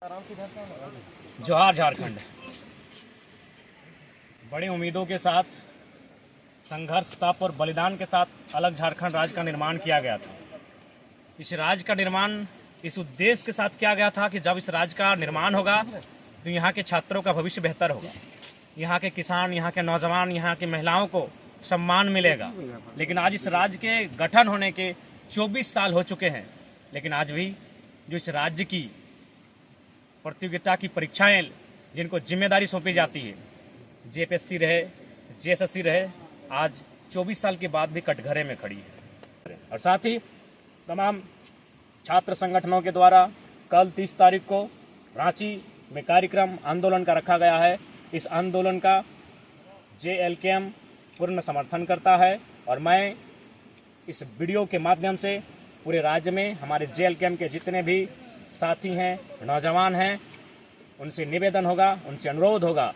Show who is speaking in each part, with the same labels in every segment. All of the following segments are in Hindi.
Speaker 1: जोहार झारखंड। बड़ी उम्मीदों के साथ, संघर्ष, तप और बलिदान के साथ अलग झारखंड राज्य का निर्माण किया गया था। इस राज्य का निर्माण इस उद्देश्य के साथ किया गया था कि जब इस राज्य का निर्माण होगा तो यहाँ के छात्रों का भविष्य बेहतर होगा, यहाँ के किसान, यहाँ के नौजवान, यहाँ की महिलाओं को सम्मान मिलेगा। लेकिन आज इस राज्य के गठन होने के 24 साल हो चुके हैं, लेकिन आज भी जो इस राज्य की प्रतियोगिता की परीक्षाएं जिनको जिम्मेदारी सौंपी जाती है, जेपीएससी रहे, जेएसएससी रहे, आज 24 साल के बाद भी कटघरे में खड़ी है। और साथ ही तमाम छात्र संगठनों के द्वारा कल 30 तारीख को रांची में कार्यक्रम आंदोलन का रखा गया है। इस आंदोलन का जेएलकेएम पूर्ण समर्थन करता है और मैं इस वीडियो के माध्यम से पूरे राज्य में हमारे जेएलकेएम के जितने भी साथी हैं, नौजवान हैं, उनसे निवेदन होगा, उनसे अनुरोध होगा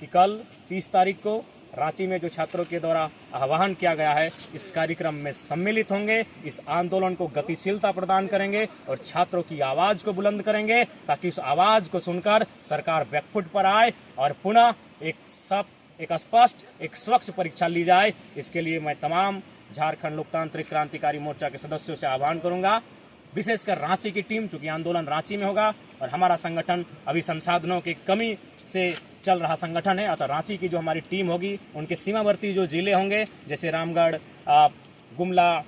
Speaker 1: कि कल 30 तारीख को रांची में जो छात्रों के द्वारा आह्वान किया गया है, इस कार्यक्रम में सम्मिलित होंगे, इस आंदोलन को गतिशीलता प्रदान करेंगे और छात्रों की आवाज को बुलंद करेंगे ताकि उस आवाज को सुनकर सरकार बैकफुट पर आए और पुनः एक स्पष्ट, एक स्वच्छ परीक्षा ली जाए। इसके लिए मैं तमाम झारखंड लोकतांत्रिक क्रांतिकारी मोर्चा के सदस्यों से आह्वान करूंगा, विशेषकर रांची की टीम, चूंकि आंदोलन रांची में होगा और हमारा संगठन अभी संसाधनों की कमी से चल रहा संगठन है, अतः रांची की जो हमारी टीम होगी, उनके सीमावर्ती जो जिले होंगे जैसे रामगढ़, गुमला,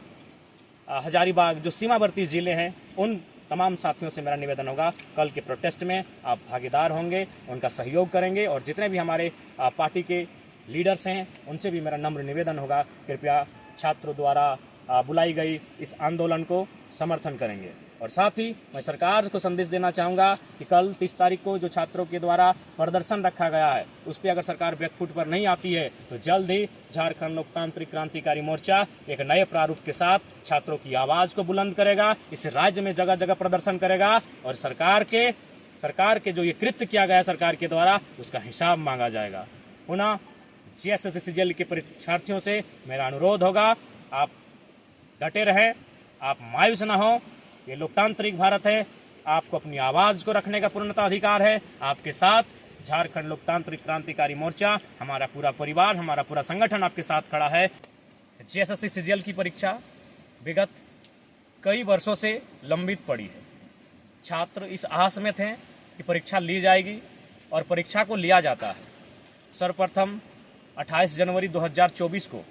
Speaker 1: हजारीबाग, जो सीमावर्ती जिले हैं, उन तमाम साथियों से मेरा निवेदन होगा कल के प्रोटेस्ट में आप भागीदार होंगे, उनका सहयोग करेंगे और जितने भी हमारे पार्टी के लीडर्स हैं उनसे भी मेरा नम्र निवेदन होगा, कृपया छात्रों द्वारा बुलाई गई इस आंदोलन को समर्थन करेंगे। और साथ ही मैं सरकार को संदेश देना चाहूँगा कि कल 30 तारीख को जो छात्रों के द्वारा प्रदर्शन रखा गया है, उस पर अगर सरकार बैकफुट पर नहीं आती है तो जल्द ही झारखंड लोकतांत्रिक क्रांतिकारी मोर्चा एक नए प्रारूप के साथ छात्रों की आवाज को बुलंद करेगा, इस राज्य में जगह जगह प्रदर्शन करेगा और सरकार के जो ये कृत्य किया गया है सरकार के द्वारा, उसका हिसाब मांगा जाएगा। पुनः जेएसएससी के परीक्षार्थियों से मेरा अनुरोध होगा, आप डटे रहें, आप मायूस न हो। ये लोकतांत्रिक भारत है, आपको अपनी आवाज को रखने का पूर्णतः अधिकार है। आपके साथ झारखंड लोकतांत्रिक क्रांतिकारी मोर्चा, हमारा पूरा परिवार, हमारा पूरा संगठन आपके साथ खड़ा है। जेएसएससी सीजीएल की परीक्षा विगत कई वर्षों से लंबित पड़ी है। छात्र इस आस में थे कि परीक्षा ली जाएगी और परीक्षा को लिया जाता है। सर्वप्रथम 28 जनवरी 2024 को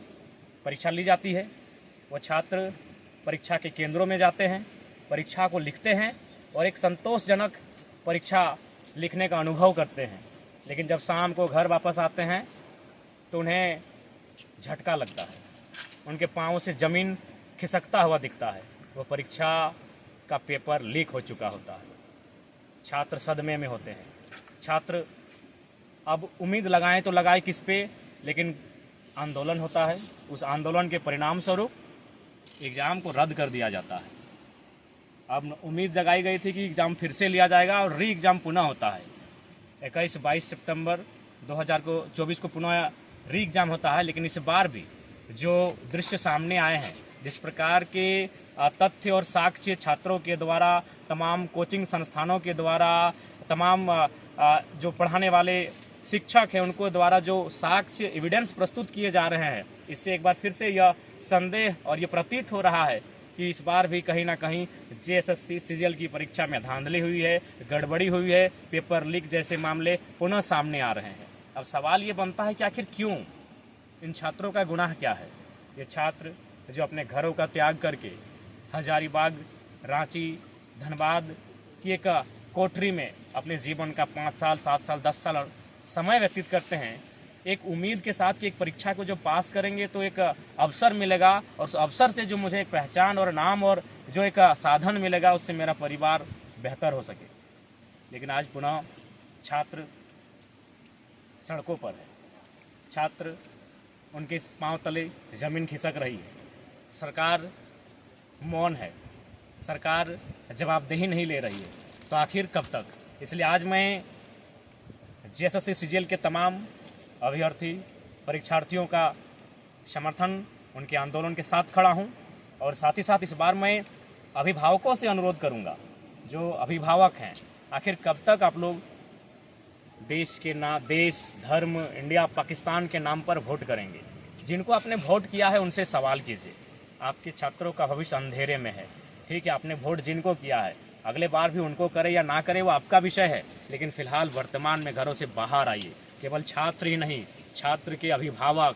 Speaker 1: परीक्षा ली जाती है। वो छात्र परीक्षा के केंद्रों में जाते हैं, परीक्षा को लिखते हैं और एक संतोषजनक परीक्षा लिखने का अनुभव करते हैं। लेकिन जब शाम को घर वापस आते हैं तो उन्हें झटका लगता है, उनके पांवों से जमीन खिसकता हुआ दिखता है। वो परीक्षा का पेपर लीक हो चुका होता है। छात्र सदमे में होते हैं। छात्र अब उम्मीद लगाएं तो लगाए किस पे, लेकिन आंदोलन होता है। उस आंदोलन के परिणाम स्वरूप एग्जाम को रद्द कर दिया जाता है। अब उम्मीद जगाई गई थी कि एग्जाम फिर से लिया जाएगा और री एग्जाम पुनः होता है। 21-22 सितंबर 2024 को पुनः री एग्जाम होता है। लेकिन इस बार भी जो दृश्य सामने आए हैं, जिस प्रकार के तथ्य और साक्ष्य छात्रों के द्वारा, तमाम कोचिंग संस्थानों के द्वारा, तमाम जो पढ़ाने वाले शिक्षक हैं उनको द्वारा जो साक्ष्य एविडेंस प्रस्तुत किए जा रहे हैं, इससे एक बार फिर से यह संदेह और ये प्रतीत हो रहा है कि इस बार भी कहीं ना कहीं जेएसएससी सीजीएल की परीक्षा में धांधली हुई है, गड़बड़ी हुई है, पेपर लीक जैसे मामले पुनः सामने आ रहे हैं। अब सवाल ये बनता है कि आखिर क्यों, इन छात्रों का गुनाह क्या है? ये छात्र जो अपने घरों का त्याग करके हजारीबाग, रांची, धनबाद की एक कोठरी में अपने जीवन का 5 साल, 7 साल, 10 साल समय व्यतीत करते हैं, एक उम्मीद के साथ कि एक परीक्षा को जो पास करेंगे तो एक अवसर मिलेगा और उस अवसर से जो मुझे एक पहचान और नाम और जो एक साधन मिलेगा, उससे मेरा परिवार बेहतर हो सके। लेकिन आज पुनः छात्र सड़कों पर है। छात्र, उनके पांव तले जमीन खिसक रही है। सरकार मौन है, सरकार जवाबदेही नहीं ले रही है, तो आखिर कब तक? इसलिए आज मैं जेएसएससी सीजीएल के तमाम अभ्यर्थी परीक्षार्थियों का समर्थन, उनके आंदोलन के साथ खड़ा हूं और साथ ही साथ इस बार मैं अभिभावकों से अनुरोध करूंगा, जो अभिभावक हैं आखिर कब तक आप लोग देश धर्म, इंडिया, पाकिस्तान के नाम पर वोट करेंगे? जिनको आपने वोट किया है उनसे सवाल कीजिए। आपके छात्रों का भविष्य अंधेरे में है। ठीक है, आपने वोट जिनको किया है, अगले बार भी उनको करे या ना करे वो आपका विषय है, लेकिन फिलहाल वर्तमान में घरों से बाहर आइए। केवल छात्र ही नहीं, छात्र के अभिभावक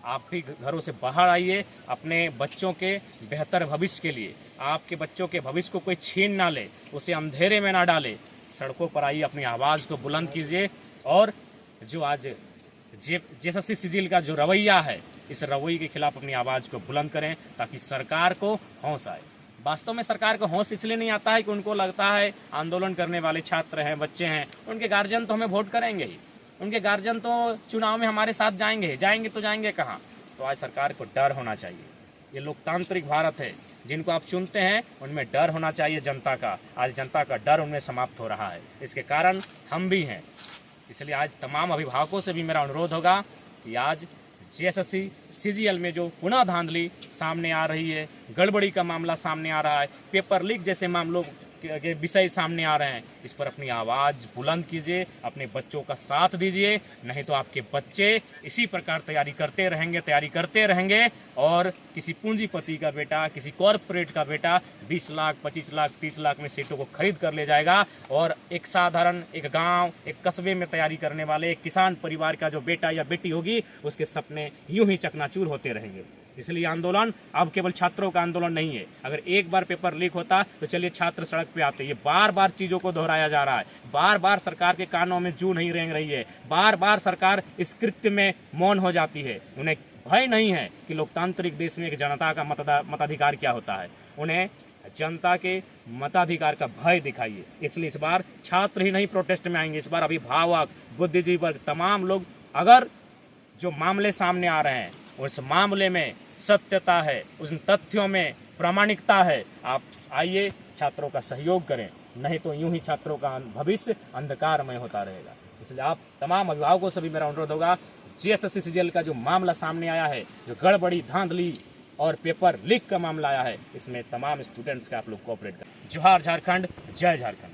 Speaker 1: आप भी घरों से बाहर आइए। अपने बच्चों के बेहतर भविष्य के लिए, आपके बच्चों के भविष्य को कोई छीन ना ले, उसे अंधेरे में ना डाले। सड़कों पर आइए, अपनी आवाज़ को बुलंद कीजिए। और जो आज जेएसएससी सिजिल का जो रवैया है, इस रवैये के खिलाफ अपनी आवाज़ को बुलंद करें ताकि सरकार को होश आए। वास्तव में सरकार को होश इसलिए नहीं आता है कि उनको लगता है आंदोलन करने वाले छात्र हैं, बच्चे हैं, उनके गार्जियन तो हमें वोट करेंगे ही, उनके गार्जियन तो चुनाव में हमारे साथ जाएंगे तो जाएंगे कहाँ। तो आज सरकार को डर होना चाहिए। ये लोकतांत्रिक भारत है, जिनको आप चुनते हैं उनमें डर होना चाहिए जनता का। आज जनता का डर उनमें समाप्त हो रहा है, इसके कारण हम भी हैं। इसलिए आज तमाम अभिभावकों से भी मेरा अनुरोध होगा कि आज जेएसएससी सीजीएल में जो पुनः धांधली सामने आ रही है, गड़बड़ी का मामला सामने आ रहा है, पेपर लीक जैसे मामलों के विषय सामने आ रहे हैं, इस पर अपनी आवाज़ बुलंद कीजिए, अपने बच्चों का साथ दीजिए। नहीं तो आपके बच्चे इसी प्रकार तैयारी करते रहेंगे और किसी पूंजीपति का बेटा, किसी कॉरपोरेट का बेटा 20 लाख, 25 लाख, 30 लाख में सीटों को खरीद कर ले जाएगा और एक साधारण, एक गांव, एक कस्बे में तैयारी करने वाले एक किसान परिवार का जो बेटा या बेटी होगी, उसके सपने यूं ही चकनाचूर होते रहेंगे। इसलिए आंदोलन अब केवल छात्रों का आंदोलन नहीं है। अगर एक बार पेपर लीक होता तो चलिए छात्र सड़क पे आते। ये बार बार चीजों को दोहराया जा रहा है, बार बार सरकार के कानों में जू नहीं रेंग रही है, बार बार सरकार इस कृत्य में मौन हो जाती है। उन्हें भय नहीं है कि लोकतांत्रिक देश में एक जनता का मताधिकार क्या होता है। उन्हें जनता के मताधिकार का भय दिखाइए। इसलिए इस बार छात्र ही नहीं प्रोटेस्ट में आएंगे, इस बार अभिभावक, बुद्धिजीवी वर्ग, तमाम लोग। अगर जो मामले सामने आ रहे हैं उस मामले में सत्यता है, उन तथ्यों में प्रामाणिकता है, आप आइए, छात्रों का सहयोग करें। नहीं तो यूं ही छात्रों का भविष्य अंधकारमय होता रहेगा। इसलिए आप तमाम अभिभावकों से भी मेरा अनुरोध होगा, जेएसएससी सीजीएल का जो मामला सामने आया है, जो गड़बड़ी, धांधली और पेपर लीक का मामला आया है, इसमें तमाम स्टूडेंट्स का आप लोग कोऑपरेट करें। जोहार झारखंड, जय झारखंड।